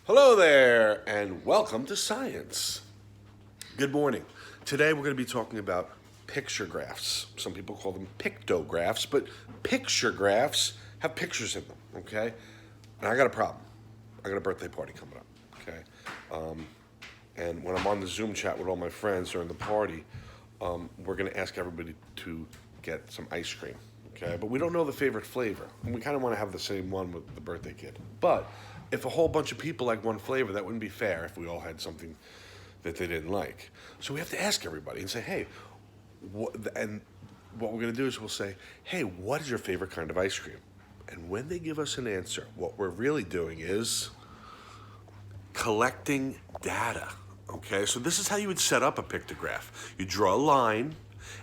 Hello there, and welcome to Science. Good morning. Today we're going to be talking about picture graphs. Some people call them pictographs, but picture graphs have pictures in them, okay? And I got a problem. I got a birthday party coming up, okay? And when I'm on the Zoom chat with all my friends during the party, we're going to ask everybody to get some ice cream, okay? But we don't know the favorite flavor, and we kind of want to have the same one with the birthday kid. But if a whole bunch of people like one flavor, that wouldn't be fair if we all had something that they didn't like. So we have to ask everybody and say, hey, what we're going to do is we'll say, hey, what is your favorite kind of ice cream? And when they give us an answer, what we're really doing is collecting data. Okay, so this is how you would set up a pictograph. You draw a line,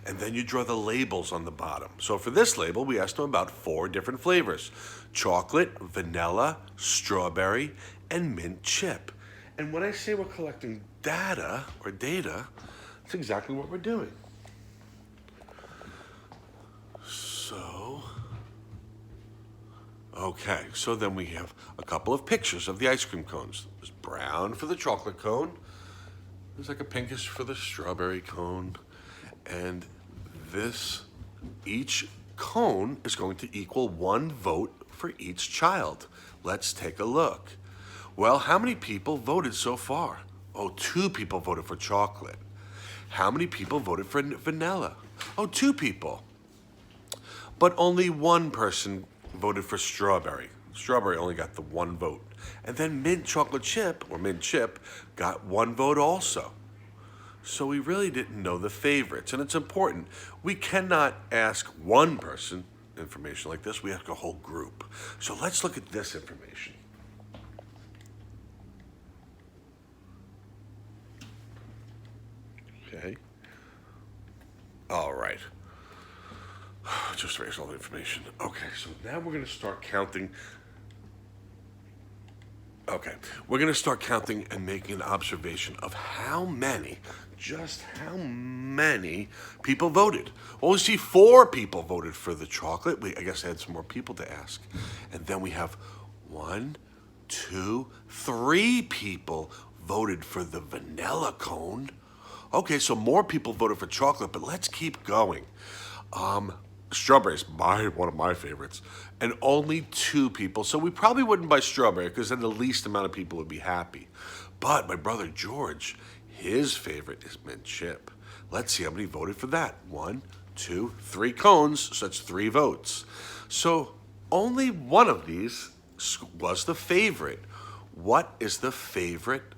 and then you draw the labels on the bottom. So for this label, we asked them about 4 different flavors: chocolate, vanilla, strawberry, and mint chip. And when I say we're collecting data, that's exactly what we're doing. So then we have a couple of pictures of the ice cream cones. There's brown for the chocolate cone. There's like a pinkish for the strawberry cone. And each cone is going to equal 1 vote for each child. Let's take a look. Well, how many people voted so far? Oh, 2 people voted for chocolate. How many people voted for vanilla? Oh, 2 people. But only 1 person voted for strawberry. Strawberry only got the 1 vote. And then mint chocolate chip, or mint chip, got 1 vote also. So we really didn't know the favorites, and it's important. We cannot ask 1 person information like this. We ask a whole group. So let's look at this information. Okay. All right. Just erase all the information. Okay, so now we're going to start counting. Okay, we're going to start counting and making an observation of just how many people voted. Well, we see 4 people voted for the chocolate. I guess I had some more people to ask. And then we have 1, 2, 3 people voted for the vanilla cone. Okay, so more people voted for chocolate, but let's keep going. Strawberry is one of my favorites, and only 2 people. So we probably wouldn't buy strawberry because then the least amount of people would be happy. But my brother George, his favorite is mint chip. Let's see how many voted for that. 1, 2, 3 cones, so that's 3 votes. So only one of these was the favorite. What is the favorite?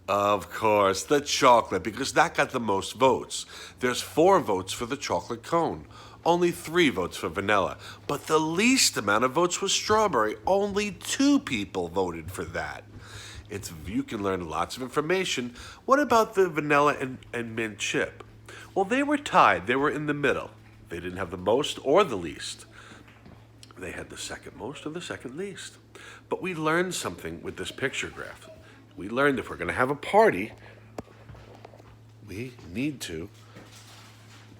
Of course, the chocolate, because that got the most votes. There's 4 votes for the chocolate cone. Only 3 votes for vanilla. But the least amount of votes was strawberry. Only 2 people voted for that. You can learn lots of information. What about the vanilla and mint chip? Well, they were tied. They were in the middle. They didn't have the most or the least. They had the second most or the second least. But we learned something with this picture graph. We learned if we're going to have a party, we need to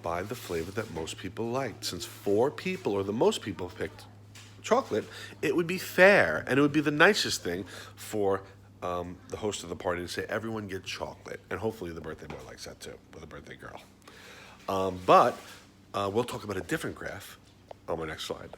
buy the flavor that most people liked. Since 4 people, or the most people, picked chocolate, it would be fair, and it would be the nicest thing for the host of the party to say, everyone get chocolate. And hopefully the birthday boy likes that too, or the birthday girl. But we'll talk about a different graph on my next slide.